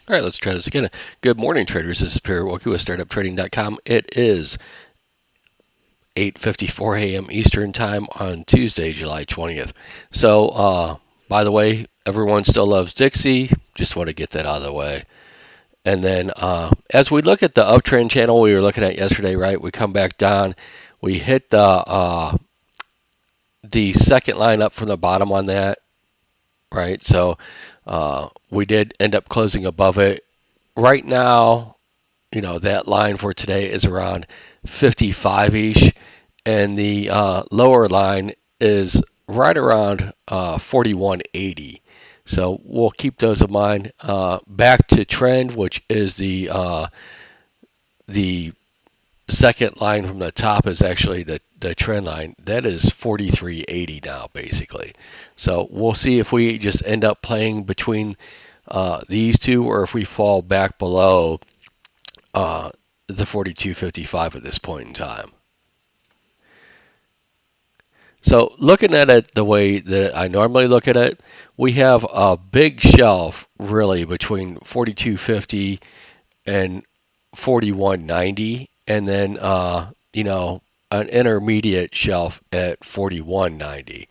All right, let's try this again. Good morning, traders. This is Perry Wilkie with StartupTrading.com. It is 8:54 a.m. Eastern Time on Tuesday, July 20th. So, by the way, everyone still loves Dixie. Just want to get that out of the way. And then, as we look at the uptrend channel we were looking at yesterday, right? We come back down. We hit the second line up from the bottom on that, right? So, we did end up closing above it. Right now, that line for today is around 55-ish, and the lower line is right around 41.80. So we'll keep those in mind. Back to trend, which is the second line from the top is actually the trend line. That is 43.80 now, basically. So we'll see if we just end up playing between these two, or if we fall back below the 42.55 at this point in time. So looking at it the way that I normally look at it, we have a big shelf really between 42.50 and 41.90, and then an intermediate shelf at 41.90.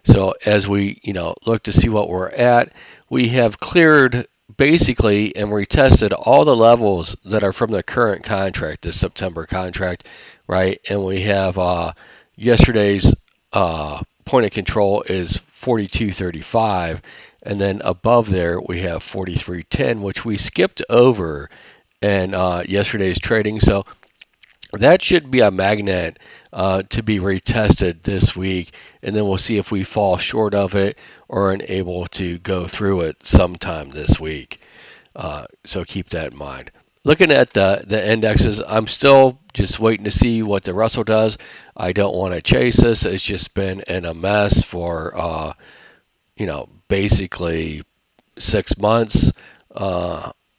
So as we look to see what we're at, we have cleared basically and retested all the levels that are from the current contract, the September contract, right? And we have yesterday's point of control is 42.35, and then above there we have 43.10, which we skipped over in yesterday's trading. So that should be a magnet to be retested this week, and then we'll see if we fall short of it or are unable to go through it sometime this week. So keep that in mind. Looking at the indexes, I'm still just waiting to see what the Russell does. I don't want to chase this. It's just been in a mess for basically 6 months.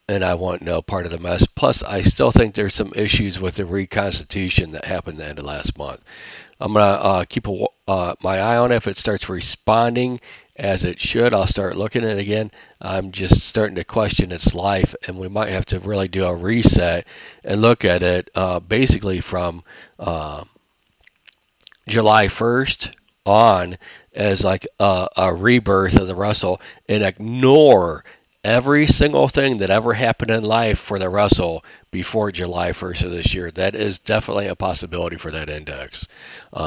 And I want no part of the mess. Plus, I still think there's some issues with the reconstitution that happened at the end of last month. I'm going to keep my eye on it. If it starts responding as it should, I'll start looking at it again. I'm just starting to question its life, and we might have to really do a reset and look at it basically from July 1st on as like a rebirth of the Russell, and ignore every single thing that ever happened in life for the Russell before July 1st of this year. That is definitely a possibility for that index.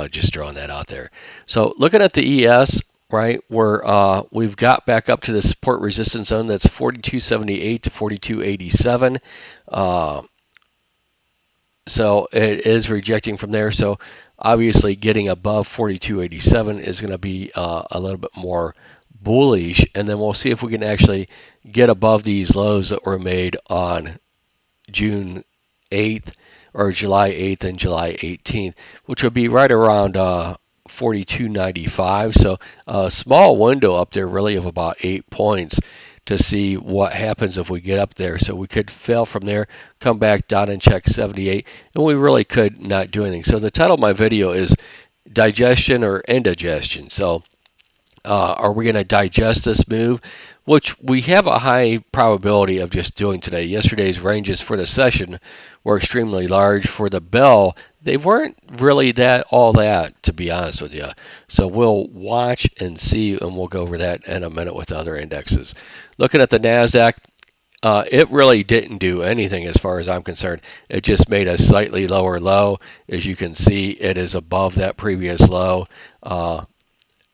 Just throwing that out there. So looking at the ES, right, where we've got back up to the support resistance zone, that's 42.78 to 42.87. So it is rejecting from there. So obviously getting above 42.87 is going to be a little bit more bullish, and then we'll see if we can actually get above these lows that were made on June 8th or July 8th and July 18th, which would be right around 42.95. So a small window up there really of about 8 points to see what happens if we get up there. So we could fail from there, come back down and check 78, and we really could not do anything. So the title of my video is Digestion or Indigestion. So are we going to digest this move, which we have a high probability of just doing today? Yesterday's ranges for the session were extremely large. For the bell, they weren't really all that, to be honest with you. So we'll watch and see, and we'll go over that in a minute with other indexes. Looking at the NASDAQ, it really didn't do anything as far as I'm concerned. It just made a slightly lower low. As you can see, it is above that previous low.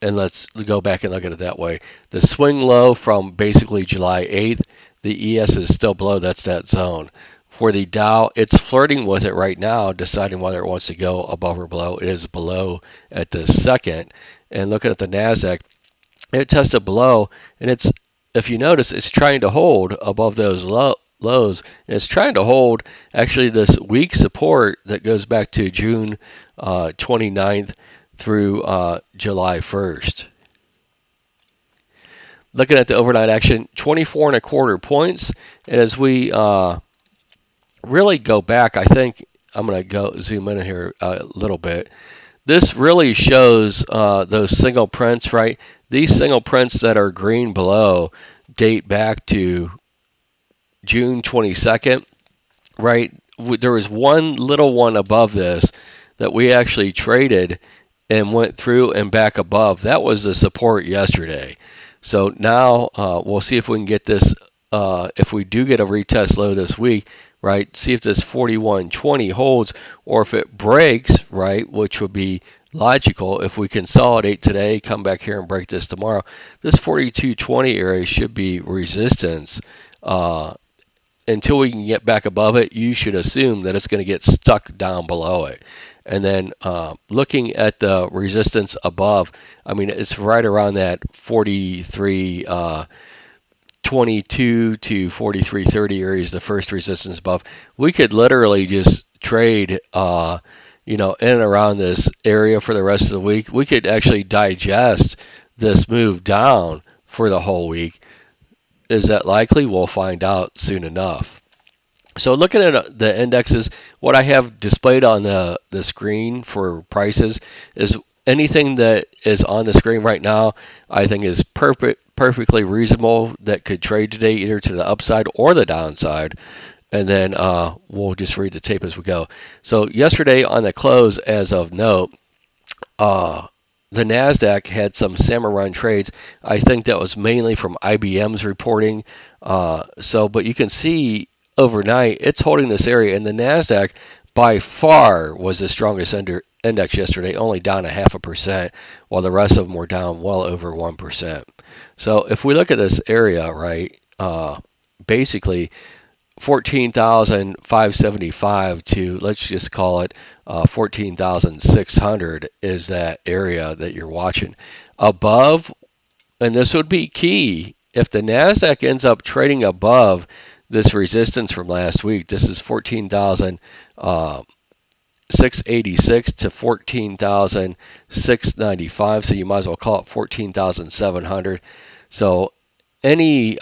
And let's go back and look at it that way. The swing low from basically July 8th, the ES is still below. That's that zone. For the Dow, it's flirting with it right now, deciding whether it wants to go above or below. It is below at the second. And looking at the NASDAQ, it tested below, and it's, if you notice, it's trying to hold above those lows. And it's trying to hold actually this weak support that goes back to June 29th through July 1st. Looking at the overnight action, 24.25 points. And as we really go back, I think I'm going to go zoom in here a little bit. This really shows those single prints, right? These single prints that are green below date back to June 22nd, right? There was one little one above this that we actually traded and went through and back above. That was the support yesterday. So now we'll see if we can get this. If we do get a retest low this week, right? See if this 41.20 holds, or if it breaks, right? Which would be logical. If we consolidate today, come back here and break this tomorrow, this 42.20 area should be resistance. Until we can get back above it, you should assume that it's going to get stuck down below it. And then looking at the resistance above, I mean, it's right around that 43.22 to 43.30 area is the first resistance above. We could literally just trade, in and around this area for the rest of the week. We could actually digest this move down for the whole week. Is that likely? We'll find out soon enough. So looking at the indexes, what I have displayed on the screen for prices is anything that is on the screen right now, I think is perfectly reasonable that could trade today either to the upside or the downside. And then we'll just read the tape as we go. So yesterday on the close, as of note, the NASDAQ had some salmon run trades. I think that was mainly from IBM's reporting. But you can see overnight it's holding this area, and the NASDAQ by far was the strongest index yesterday, only down 0.5%, while the rest of them were down well over 1%. So if we look at this area, right, basically 14,575 to, let's just call it 14,600 is that area that you're watching. Above, and this would be key, if the NASDAQ ends up trading above this resistance from last week, this is 14,686 to 14,695, so you might as well call it 14,700. So any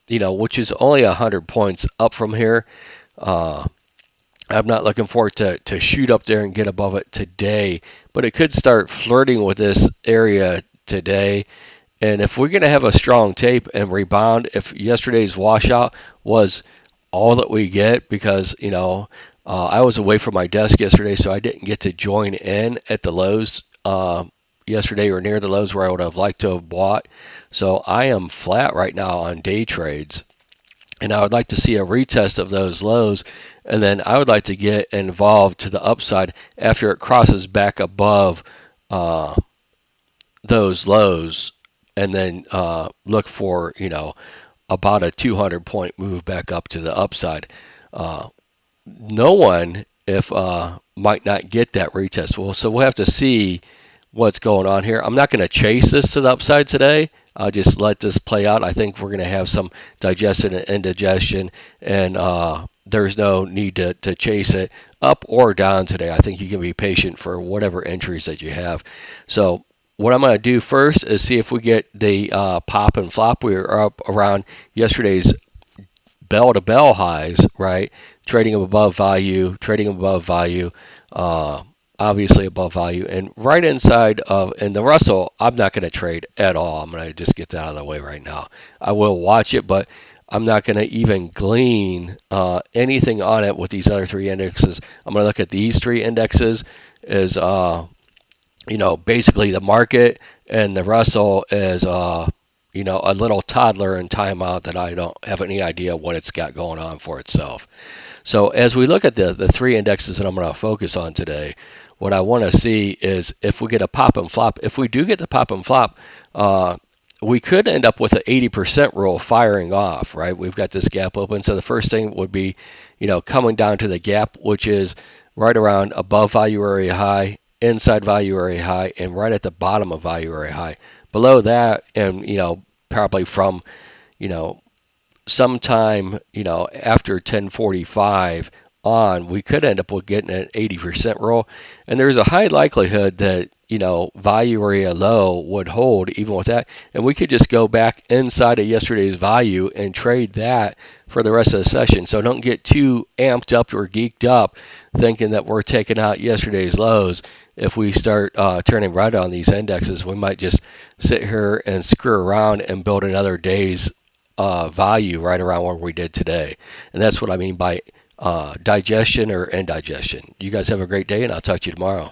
which is only 100 points up from here. I'm not looking for it to shoot up there and get above it today, but it could start flirting with this area today. And if we're going to have a strong tape and rebound, if yesterday's washout was all that we get, because, I was away from my desk yesterday, so I didn't get to join in at the lows yesterday or near the lows where I would have liked to have bought. So I am flat right now on day trades, and I would like to see a retest of those lows, and then I would like to get involved to the upside after it crosses back above those lows, and then look for about a 200-point move back up to the upside. No one might not get that retest. Well, so we'll have to see what's going on here. I'm not going to chase this to the upside today. I'll just let this play out. I think we're going to have some digestion and indigestion, and there's no need to chase it up or down today. I think you can be patient for whatever entries that you have. So what I'm going to do first is see if we get the pop and flop. We were up around yesterday's bell-to-bell highs, right? Trading above value, obviously above value, and right inside of, and the Russell, I'm not going to trade at all. I'm going to just get that out of the way right now. I will watch it, but I'm not going to even glean anything on it with these other three indexes. I'm going to look at these three indexes as, basically the market, and the Russell is, a little toddler in timeout that I don't have any idea what it's got going on for itself. So as we look at the three indexes that I'm going to focus on today, what I want to see is if we get a pop and flop. If we do get the pop and flop, we could end up with an 80% rule firing off, right? We've got this gap open. So the first thing would be, coming down to the gap, which is right around above value area high, inside value area high, and right at the bottom of value area high. Below that, and, probably from, sometime, after 1045 on, we could end up with getting an 80% roll. And there's a high likelihood that, value area low would hold even with that. And we could just go back inside of yesterday's value and trade that for the rest of the session. So don't get too amped up or geeked up thinking that we're taking out yesterday's lows. If we start turning right on these indexes, we might just sit here and screw around and build another day's value right around where we did today. And that's what I mean by digestion or indigestion. You guys have a great day, and I'll talk to you tomorrow.